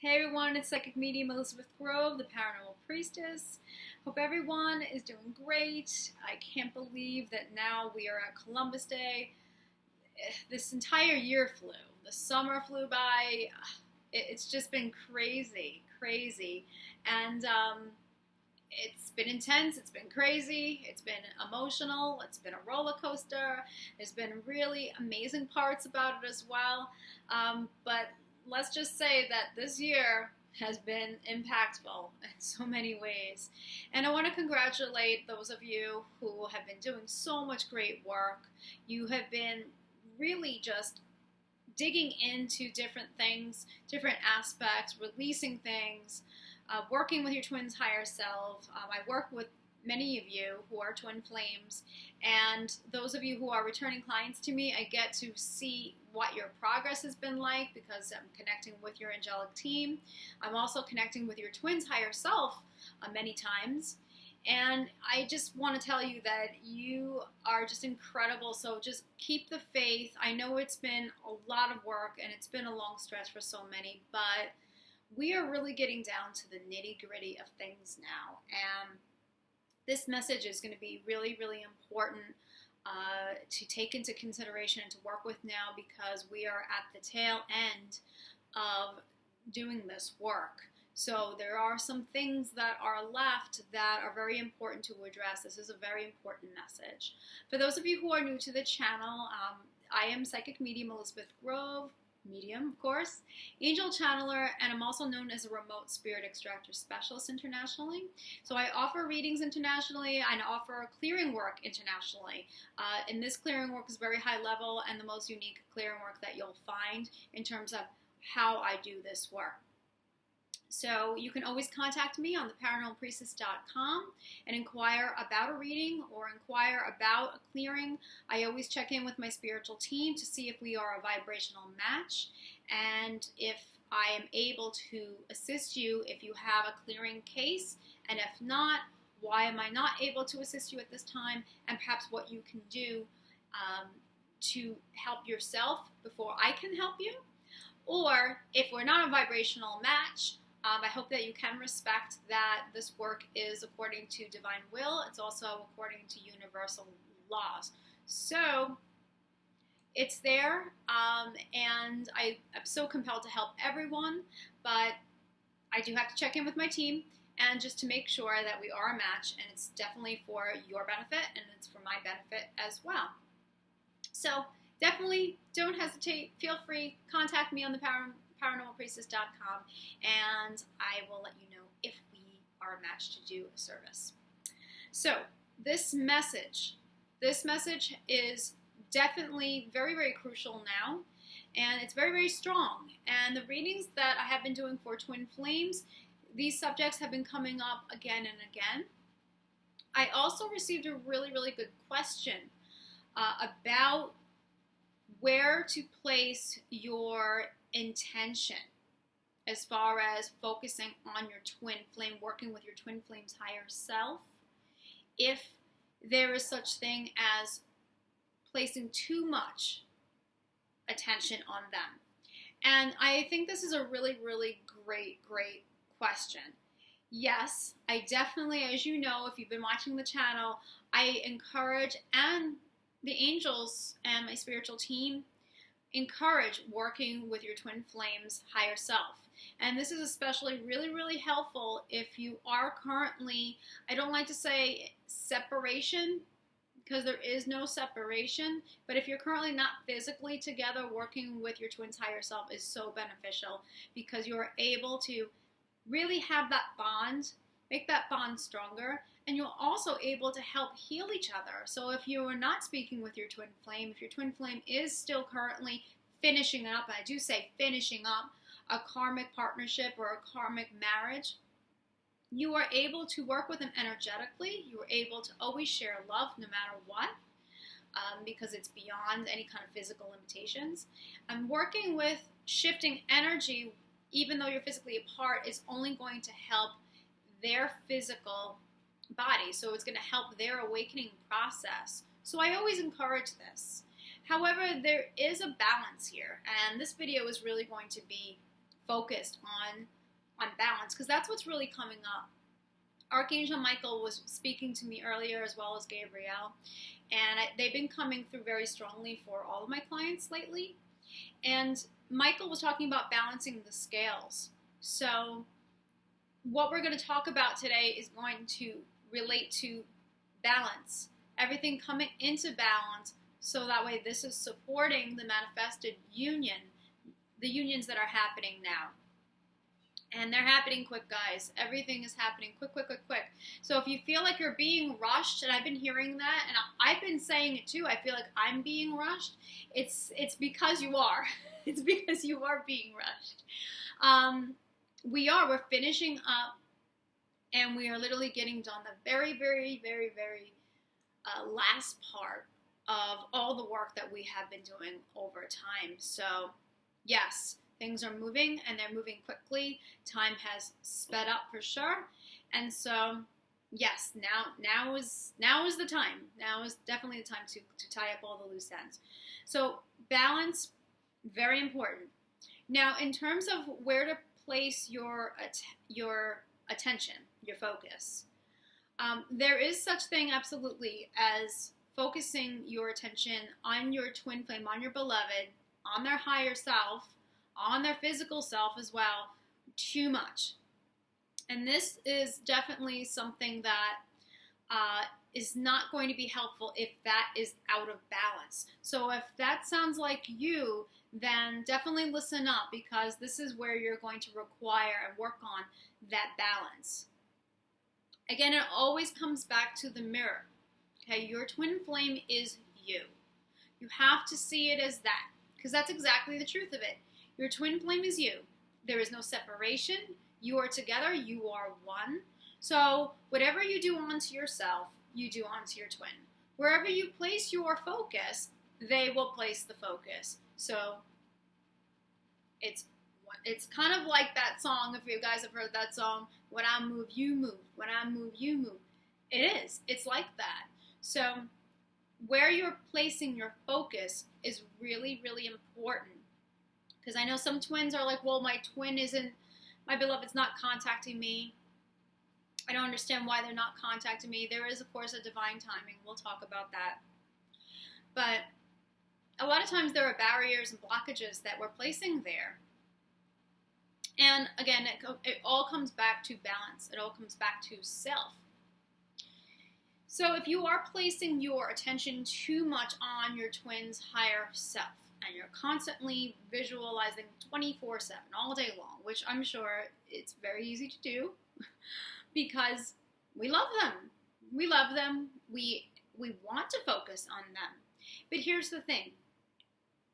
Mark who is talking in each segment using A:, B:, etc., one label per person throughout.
A: Hey everyone, it's Psychic Medium Elizabeth Grove, the Paranormal Priestess. Hope everyone is doing great. I can't believe that now we are at Columbus Day. This entire year flew. The summer flew by. It's just been crazy. And it's been intense, it's been crazy, it's been emotional, it's been a roller coaster. There's been really amazing parts about it as well. But let's just say that this year has been impactful in so many ways. And I want to congratulate those of you who have been doing so much great work. You have been really just digging into different things, different aspects, releasing things, working with your twin's higher self. I work with many of you who are twin flames, and those of you who are returning clients to me, I get to see what your progress has been like because I'm connecting with your angelic team. I'm also connecting with your twin's higher self many times, and I just want to tell you that you are just incredible. So just keep the faith. I know it's been a lot of work and it's been a long stretch for so many, but we are really getting down to the nitty-gritty of things now. And this message is going to be really important to take into consideration and to work with now, because we are at the tail end of doing this work. So there are some things that are left that are very important to address. This is a very important message. For those of you who are new to the channel, I am Psychic Medium Elizabeth Grove, medium, of course, angel channeler, and I'm also known as a remote Spirit Extractor Specialist internationally. So I offer readings internationally and offer clearing work internationally. And this clearing work is very high level and the most unique clearing work that you'll find in terms of how I do this work. So you can always contact me on theparanormalpriestess.com and inquire about a reading or inquire about a clearing. I always check in with my spiritual team to see if we are a vibrational match and if I am able to assist you if you have a clearing case, and if not, why am I not able to assist you at this time, and perhaps what you can do to help yourself before I can help you. Or if we're not a vibrational match, I hope that you can respect that this work is according to divine will. It's also according to universal laws. So it's there, and I'm so compelled to help everyone, but I do have to check in with my team and just to make sure that we are a match, and it's definitely for your benefit and it's for my benefit as well. So definitely don't hesitate. Feel free, contact me on the paranormalpriestess.com, and I will let you know if we are a match to do a service. So this message is definitely very crucial now, and it's very strong. And the readings that I have been doing for twin flames, these subjects have been coming up again and again. I also received a really good question about where to place your intention as far as focusing on your twin flame, working with your twin flame's higher self, if there is such thing as placing too much attention on them. And I think this is a really great question. Yes, I definitely, as you know, if you've been watching the channel, I encourage, and the angels and my spiritual team encourage working with your twin flame's higher self. And this is especially really helpful if you are currently, I don't like to say separation, because there is no separation, but if you're currently not physically together, working with your twin's higher self is so beneficial, because you're able to really have that bond, make that bond stronger, and you're also able to help heal each other. So if you are not speaking with your twin flame, if your twin flame is still currently finishing up, and I do say finishing up, a karmic partnership or a karmic marriage, you are able to work with them energetically. You are able to always share love no matter what, because it's beyond any kind of physical limitations. And working with shifting energy, even though you're physically apart, is only going to help their physical body. So it's going to help their awakening process. So I always encourage this. However, there is a balance here, and this video is really going to be focused on balance, because that's what's really coming up. Archangel Michael was speaking to me earlier, as well as Gabrielle, and they've been coming through very strongly for all of my clients lately. And Michael was talking about balancing the scales. So what we're going to talk about today is going to relate to balance, everything coming into balance, so that way this is supporting the manifested union, the unions that are happening now. And they're happening quick, guys. Everything is happening quick. So if you feel like you're being rushed, and I've been hearing that, and I've been saying it too, I feel like I'm being rushed, it's because you are. It's because you are being rushed. We're finishing up, and we are literally getting done the very, very, very, very last part of all the work that we have been doing over time. So yes, things are moving, and they're moving quickly. Time has sped up for sure. And so, yes, now is the time. Now is definitely the time to tie up all the loose ends. So balance, very important. Now, in terms of where to place your attention, your focus, there is such thing absolutely as focusing your attention on your twin flame, on your beloved, on their higher self, on their physical self as well, too much. And this is definitely something that is not going to be helpful if that is out of balance. So if that sounds like you, then definitely listen up, because this is where you're going to require and work on that balance. Again, it always comes back to the mirror. Okay, your twin flame is you. You have to see it as that, because that's exactly the truth of it. Your twin flame is you. There is no separation. You are together. You are one. So whatever you do onto yourself, you do onto your twin. Wherever you place your focus, they will place the focus. So it's kind of like that song, if you guys have heard that song, when I move, you move. When I move, you move. It is. It's like that. So where you're placing your focus is really, really important. Because I know some twins are like, well, my beloved's not contacting me. I don't understand why they're not contacting me. There is, of course, a divine timing. We'll talk about that. But a lot of times there are barriers and blockages that we're placing there. And again, it all comes back to balance. It all comes back to self. So if you are placing your attention too much on your twin's higher self, and you're constantly visualizing 24/7 all day long, which I'm sure it's very easy to do because we love them. We love them. We want to focus on them. But here's the thing.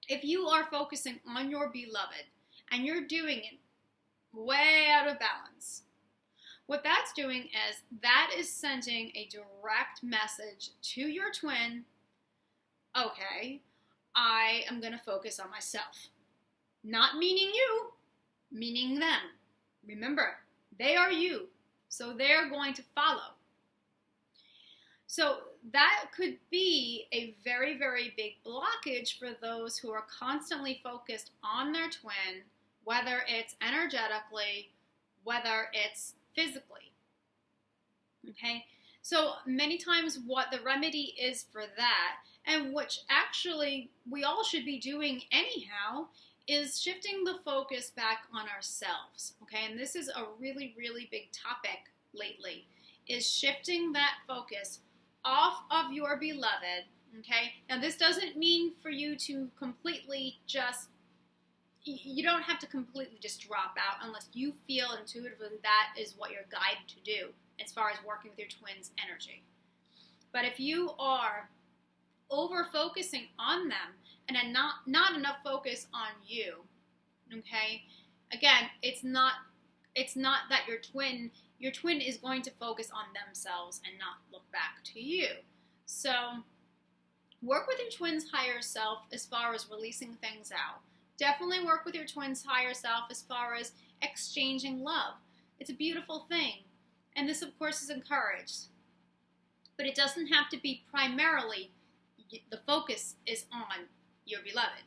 A: If you are focusing on your beloved and you're doing it way out of balance, what that's doing is that is sending a direct message to your twin, okay, I am going to focus on myself. Not meaning you, meaning them. Remember, they are you, so they're going to follow. So that could be a very, very big blockage for those who are constantly focused on their twin, whether it's energetically, whether it's physically. Okay? So many times what the remedy is for that, and which actually we all should be doing anyhow, is shifting the focus back on ourselves. Okay? And this is a really, really big topic lately, is shifting that focus off of your beloved. Okay? Now this doesn't mean for you to completely just, you don't have to completely just drop out unless you feel intuitively that is what you're guided to do as far as working with your twin's energy. But if you are over focusing on them and then not enough focus on you, okay, again, it's not that your twin is going to focus on themselves and not look back to you. So work with your twin's higher self as far as releasing things out. Definitely work with your twin's higher self as far as exchanging love. It's a beautiful thing. And this, of course, is encouraged. But it doesn't have to be primarily, the focus is on your beloved.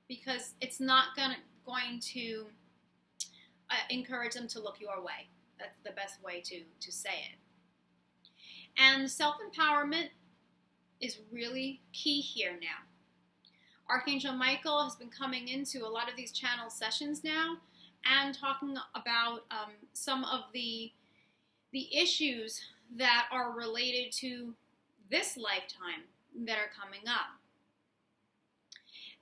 A: Because it's not going to, going to encourage them to look your way. That's the best way to say it. And self-empowerment is really key here now. Archangel Michael has been coming into a lot of these channel sessions now and talking about some of the issues that are related to this lifetime that are coming up.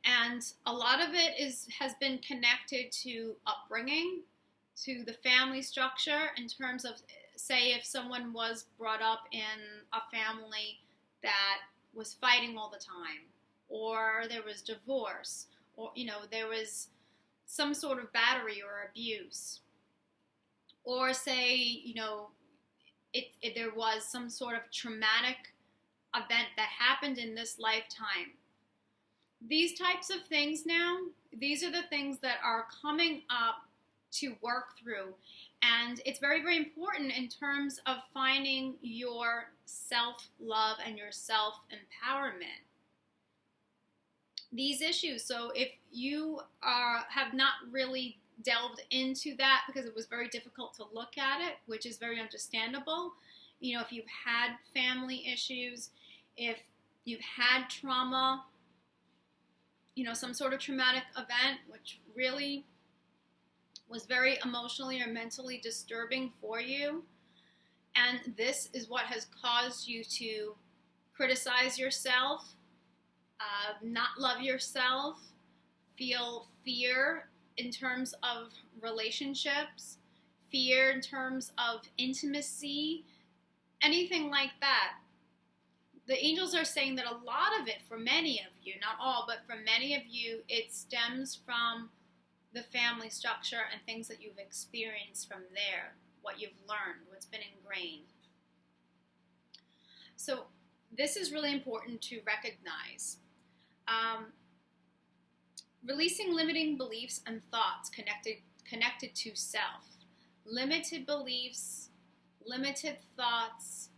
A: And a lot of it has been connected to upbringing, to the family structure, in terms of, say, if someone was brought up in a family that was fighting all the time, or there was divorce, or, there was some sort of battery or abuse, or say, there was some sort of traumatic event that happened in this lifetime. These types of things now, these are the things that are coming up to work through. And it's very, very important in terms of finding your self-love and your self-empowerment. These issues, so if you have not really delved into that because it was very difficult to look at it, which is very understandable, if you've had family issues, if you've had trauma, some sort of traumatic event, which really was very emotionally or mentally disturbing for you, and this is what has caused you to criticize yourself, not love yourself, feel fear in terms of relationships, fear in terms of intimacy, anything like that. The angels are saying that a lot of it, for many of you, not all, but for many of you, it stems from the family structure and things that you've experienced from there, what you've learned, what's been ingrained. So this is really important to recognize. Releasing limiting beliefs and thoughts connected to self. Limited beliefs, limited thoughts,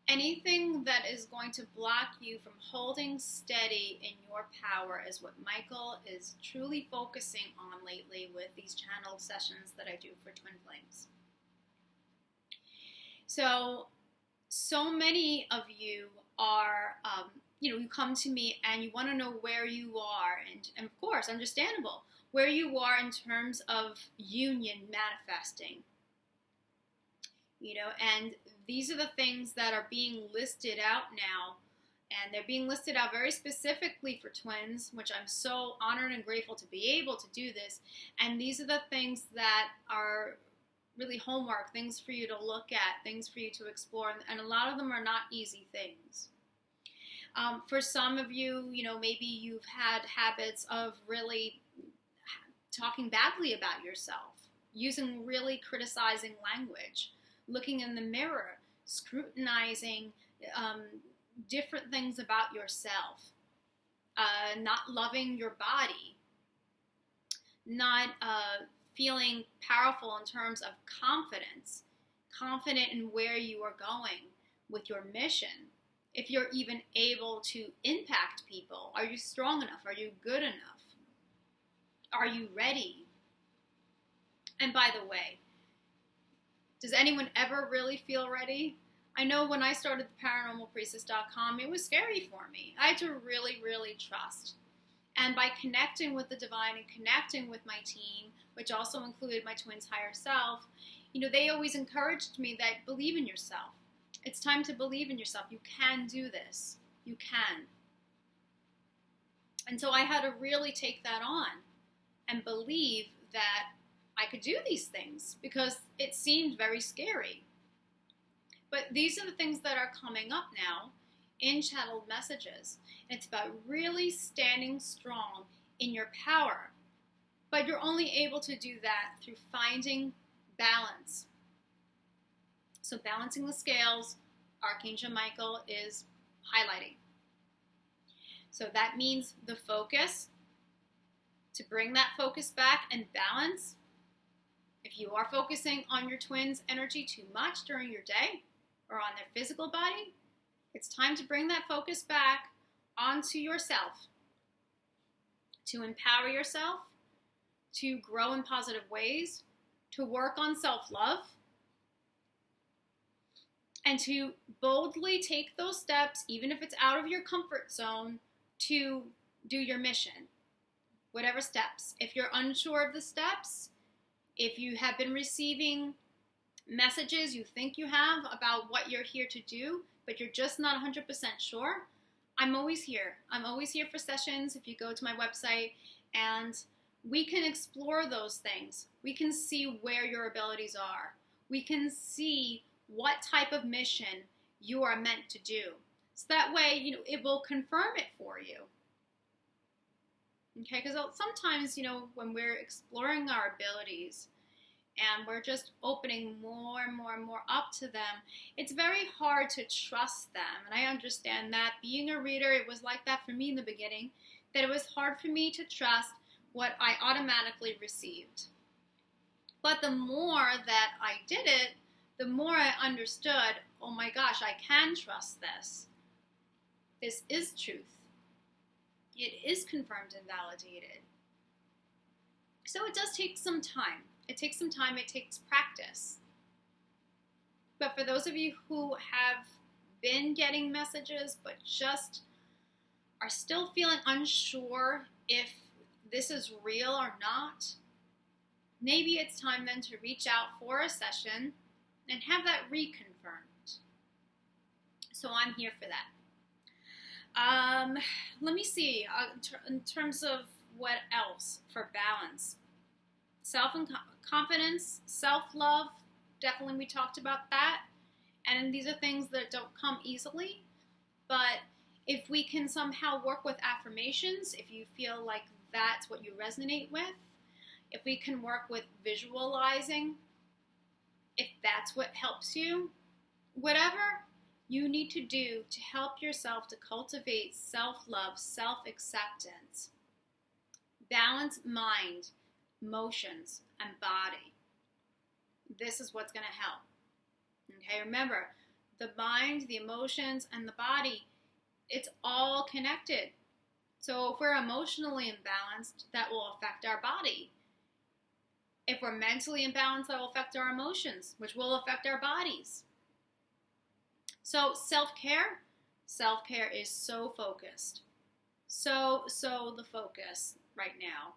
A: anything that is going to block you from holding steady in your power is what Michael is truly focusing on lately with these channel sessions that I do for Twin Flames. So many of you are, you come to me and you want to know where you are, and of course, understandable, where you are in terms of union manifesting. And these are the things that are being listed out now, and they're being listed out very specifically for twins, which I'm so honored and grateful to be able to do this. And these are the things that are really homework, things for you to look at, things for you to explore, and a lot of them are not easy things. For some of you, maybe you've had habits of really talking badly about yourself, using really criticizing language, looking in the mirror, scrutinizing different things about yourself, not loving your body, not feeling powerful in terms of confident in where you are going with your mission. If you're even able to impact people, are you strong enough? Are you good enough? Are you ready? And by the way, does anyone ever really feel ready? I know when I started the paranormalpriestess.com, it was scary for me. I had to really, really trust. And by connecting with the divine and connecting with my team, which also included my twin's higher self, they always encouraged me that believe in yourself. It's time to believe in yourself. You can do this. You can. And so I had to really take that on and believe that I could do these things because it seemed very scary. But these are the things that are coming up now in channeled messages. And it's about really standing strong in your power. But you're only able to do that through finding balance. So balancing the scales, Archangel Michael is highlighting. So that means the focus, to bring that focus back and balance. If you are focusing on your twin's energy too much during your day or on their physical body, it's time to bring that focus back onto yourself, to empower yourself, to grow in positive ways, to work on self-love, and to boldly take those steps, even if it's out of your comfort zone, to do your mission. Whatever steps. If you're unsure of the steps, if you have been receiving messages you think you have about what you're here to do, but you're just not 100% sure, I'm always here. I'm always here for sessions if you go to my website, and we can explore those things. We can see where your abilities are. We can see what type of mission you are meant to do. So that way, it will confirm it for you. Okay, because sometimes, when we're exploring our abilities and we're just opening more and more and more up to them, it's very hard to trust them. And I understand that. Being a reader, it was like that for me in the beginning, that it was hard for me to trust what I automatically received. But the more that I did it, the more I understood, oh my gosh, I can trust this. This is truth. It is confirmed and validated. So it does take some time. It takes some time. It takes practice. But for those of you who have been getting messages but just are still feeling unsure if this is real or not, maybe it's time then to reach out for a session and have that reconfirmed. So I'm here for that. Let me see, in terms of what else for balance. Self-confidence, self-love, definitely we talked about that. And these are things that don't come easily. But if we can somehow work with affirmations, if you feel like that's what you resonate with, if we can work with visualizing, if that's what helps you, whatever you need to do to help yourself to cultivate self-love, self-acceptance, balance mind, emotions, and body. This is what's going to help. Okay, remember, the mind, the emotions, and the body, it's all connected. So if we're emotionally imbalanced, that will affect our body. If we're mentally imbalanced, that will affect our emotions, which will affect our bodies. So self-care is so focused. So the focus right now.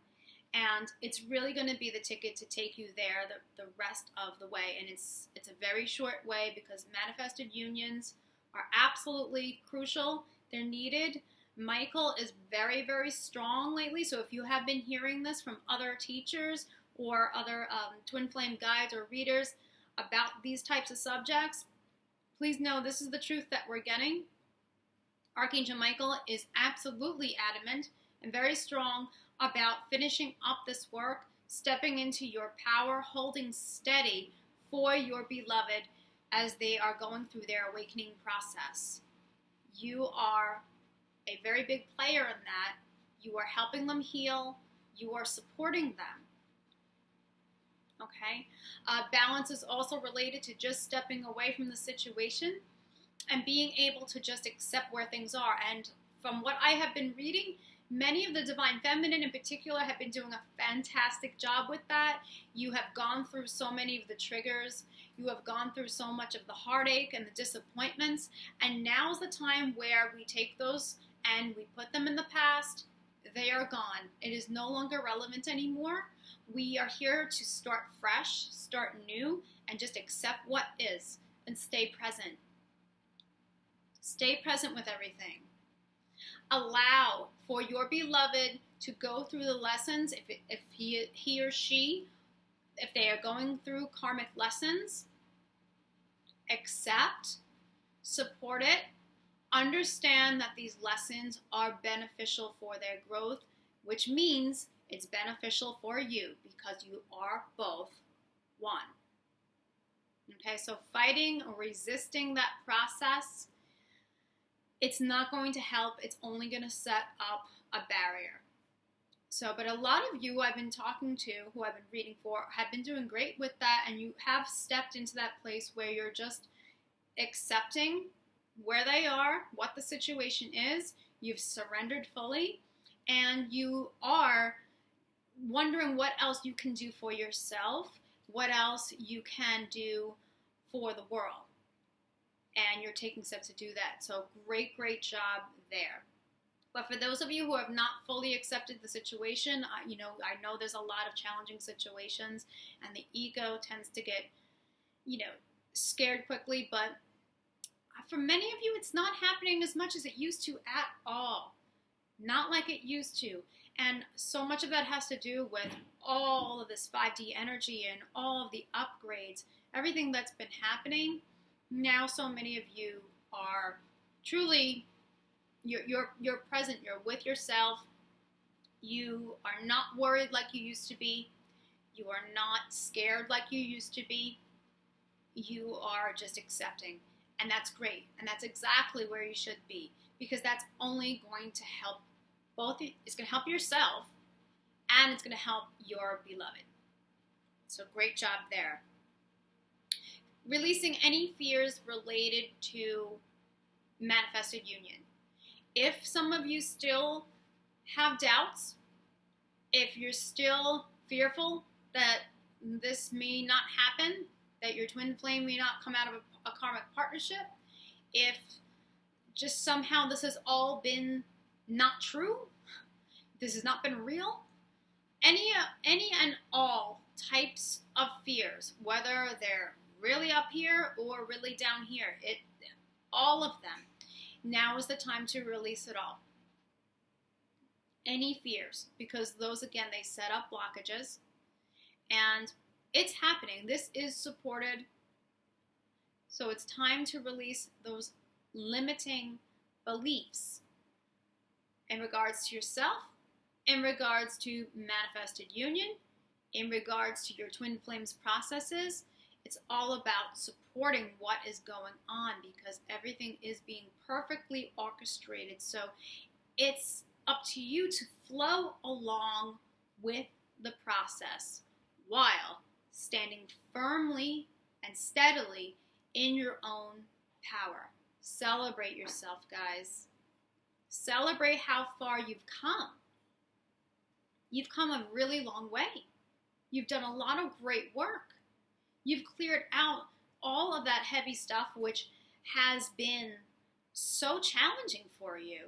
A: And it's really going to be the ticket to take you there the rest of the way. And it's a very short way, because manifested unions are absolutely crucial. They're needed. Michael is very, very strong lately. So if you have been hearing this from other teachers or other twin flame guides or readers about these types of subjects, please know this is the truth that we're getting. Archangel Michael is absolutely adamant and very strong about finishing up this work, stepping into your power, holding steady for your beloved as they are going through their awakening process. You are a very big player in that. You are helping them heal. You are supporting them. Okay? Balance is also related to just stepping away from the situation and being able to just accept where things are. And from what I have been reading, many of the Divine Feminine in particular have been doing a fantastic job with that. You have gone through so many of the triggers. You have gone through so much of the heartache and the disappointments. And now's the time where we take those and we put them in the past. They are gone. It is no longer relevant anymore. We are here to start fresh, start new, and just accept what is and stay present. Stay present with everything. Allow for your beloved to go through the lessons. If he or she, if they are going through karmic lessons, accept, support it, understand that these lessons are beneficial for their growth, which means it's beneficial for you because you are both one. Okay, so fighting or resisting that process, it's not going to help. It's only going to set up a barrier. So, but a lot of you I've been talking to, who I've been reading for, have been doing great with that, and you have stepped into that place where you're just accepting where they are, what the situation is, you've surrendered fully, and you are wondering what else you can do for yourself, what else you can do for the world. And you're taking steps to do that. So great job there. But for those of you who have not fully accepted the situation, I know there's a lot of challenging situations, and the ego tends to get, scared quickly. But for many of you, it's not happening as much as it used to at all. Not like it used to. And so much of that has to do with all of this 5D energy and all of the upgrades, everything that's been happening. Now so many of you are truly, you're present, you're with yourself, you are not worried like you used to be, you are not scared like you used to be, you are just accepting, and that's great, and that's exactly where you should be, because that's only going to help it's going to help yourself, and it's going to help your beloved. So great job there. Releasing any fears related to manifested union. If some of you still have doubts, if you're still fearful that this may not happen, that your twin flame may not come out of a karmic partnership, if just somehow this has all been not true, this has not been real, any and all types of fears, whether they're really up here or really down here, all of them, now is the time to release it all. Any fears, because those, again, they set up blockages, and it's happening. This is supported. So it's time to release those limiting beliefs in regards to yourself, in regards to manifested union, in regards to your twin flames processes. It's all about supporting what is going on, because everything is being perfectly orchestrated. So it's up to you to flow along with the process while standing firmly and steadily in your own power. Celebrate yourself, guys. Celebrate how far you've come. You've come a really long way. You've done a lot of great work. You've cleared out all of that heavy stuff which has been so challenging for you.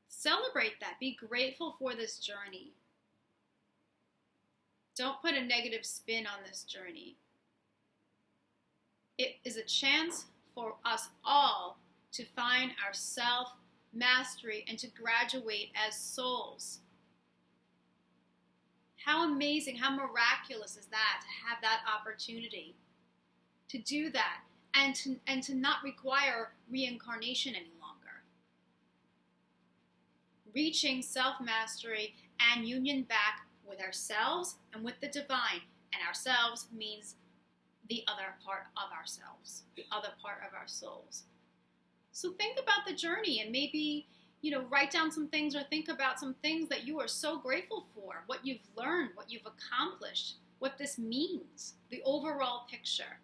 A: Celebrate that. Be grateful for this journey. Don't put a negative spin on this journey. It is a chance for us all to find our self-mastery and to graduate as souls. How amazing, how miraculous is that, to have that opportunity to do that and to not require reincarnation any longer. Reaching self-mastery and union back with ourselves and with the divine. And ourselves means the other part of ourselves, the other part of our souls. So think about the journey, and maybe, write down some things, or think about some things that you are so grateful for, what you've learned, what you've accomplished, what this means, the overall picture.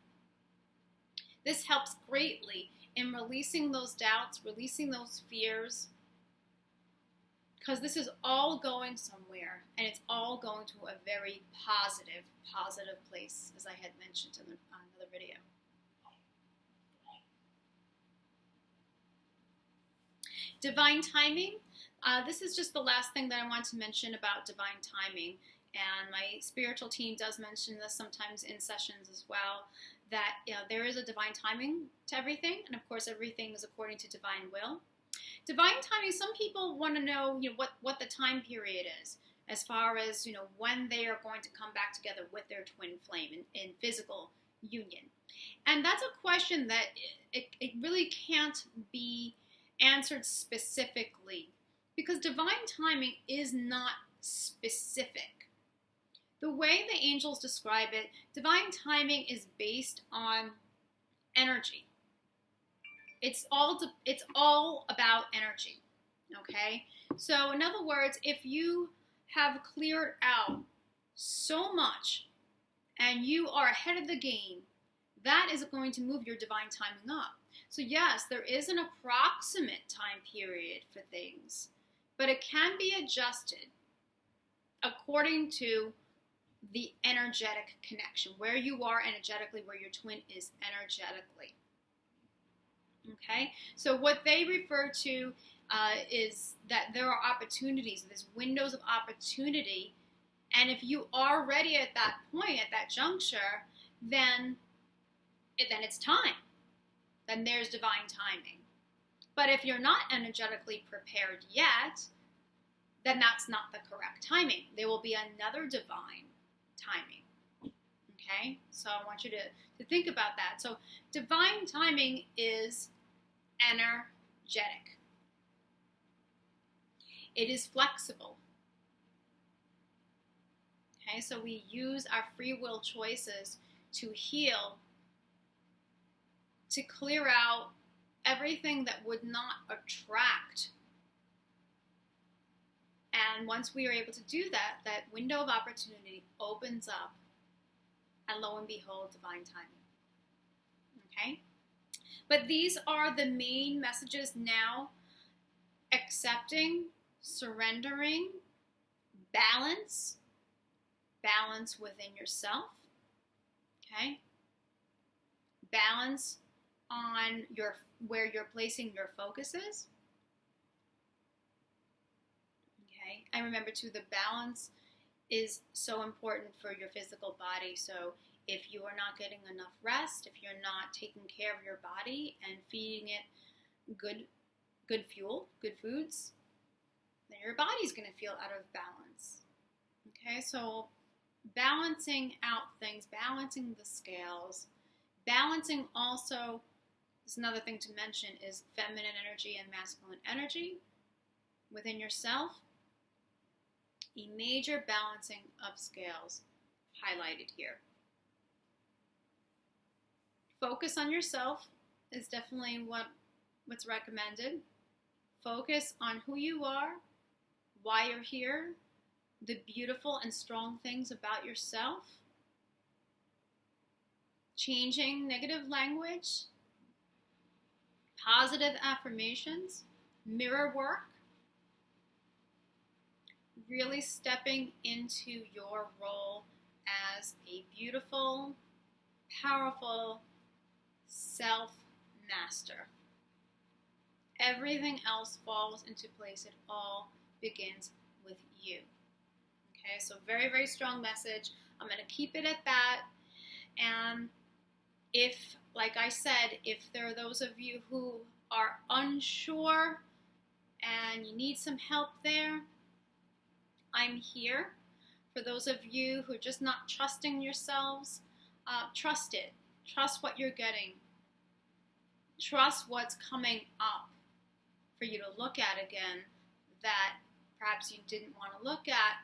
A: This helps greatly in releasing those doubts, releasing those fears, because this is all going somewhere, and it's all going to a very positive place, as I had mentioned in another video. Divine timing. This is just the last thing that I want to mention about divine timing. And my spiritual team does mention this sometimes in sessions as well, that there is a divine timing to everything. And of course, everything is according to divine will. Divine timing, some people want to know, what the time period is, as far as, when they are going to come back together with their twin flame in physical union. And that's a question that it really can't be answered specifically, because divine timing is not specific. The way the angels describe it, divine timing is based on energy. It's all about energy, okay? So in other words, if you have cleared out so much and you are ahead of the game, that is going to move your divine timing up. So yes, there is an approximate time period for things, but it can be adjusted according to the energetic connection, where you are energetically, where your twin is energetically. Okay, so what they refer to is that there are opportunities, there's windows of opportunity, and if you are ready at that point, at that juncture, then it's time. Then there's divine timing. But if you're not energetically prepared yet, then that's not the correct timing. There will be another divine timing. Okay? So I want you to think about that. So divine timing is energetic. It is flexible. Okay? So we use our free will choices to heal, to clear out everything that would not attract. And once we are able to do that, that window of opportunity opens up, and lo and behold, divine timing. Okay? But these are the main messages now: accepting, surrendering, balance within yourself. Okay? Balance on where you're placing your focuses. Okay, and remember too, the balance is so important for your physical body. So if you are not getting enough rest, if you're not taking care of your body and feeding it good fuel, good foods, then your body's going to feel out of balance. Okay, so balancing out things, balancing the scales, balancing also is another thing to mention, is feminine energy and masculine energy within yourself. A major balancing of scales highlighted here. Focus on yourself is definitely what's recommended. Focus on who you are, why you're here, the beautiful and strong things about yourself. Changing negative language, positive affirmations, mirror work, really stepping into your role as a beautiful, powerful self-master. Everything else falls into place. It all begins with you. Okay, so very, very strong message. I'm going to keep it at that. And if, like I said, if there are those of you who are unsure and you need some help there, I'm here. For those of you who are just not trusting yourselves, trust it. Trust what you're getting. Trust what's coming up for you to look at again that perhaps you didn't want to look at,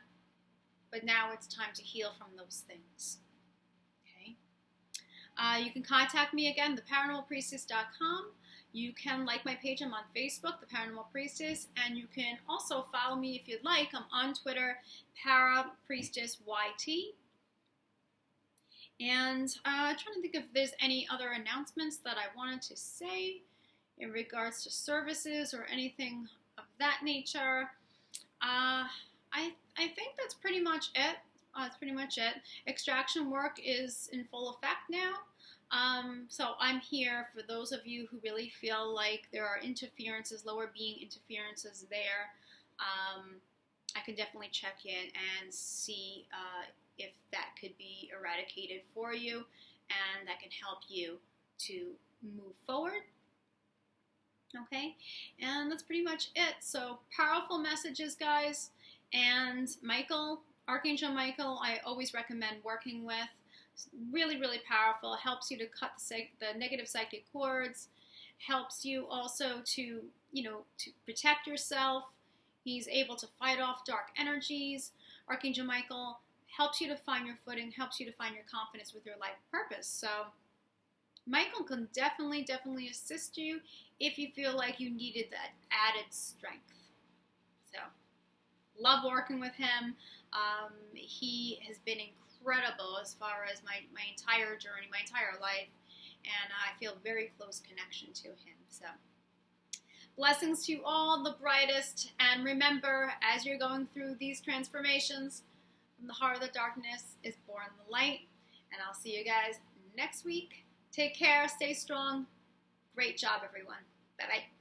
A: but now it's time to heal from those things. Okay. You can contact me again, theparanormalpriestess.com. You can like my page. I'm on Facebook, The Paranormal Priestess, and you can also follow me if you'd like. I'm on Twitter, ParaPriestessYT. And trying to think if there's any other announcements that I wanted to say in regards to services or anything of that nature. I think that's pretty much it. That's pretty much it. Extraction work is in full effect now. So I'm here for those of you who really feel like there are interferences, lower being interferences there. I can definitely check in and see if that could be eradicated for you, and that can help you to move forward. Okay, and that's pretty much it. So powerful messages, guys. And Michael, Archangel Michael, I always recommend working with. It's really, really powerful. Helps you to cut the negative psychic cords. Helps you also to protect yourself. He's able to fight off dark energies. Archangel Michael helps you to find your footing, helps you to find your confidence with your life purpose. So Michael can definitely assist you if you feel like you needed that added strength. So love working with him. He has been incredible as far as my entire journey, my entire life, and I feel very close connection to him. So blessings to you all, the brightest, and remember, as you're going through these transformations, From the heart of the darkness is born the light. And I'll see you guys next week. Take care. Stay strong. Great job, everyone. Bye-bye.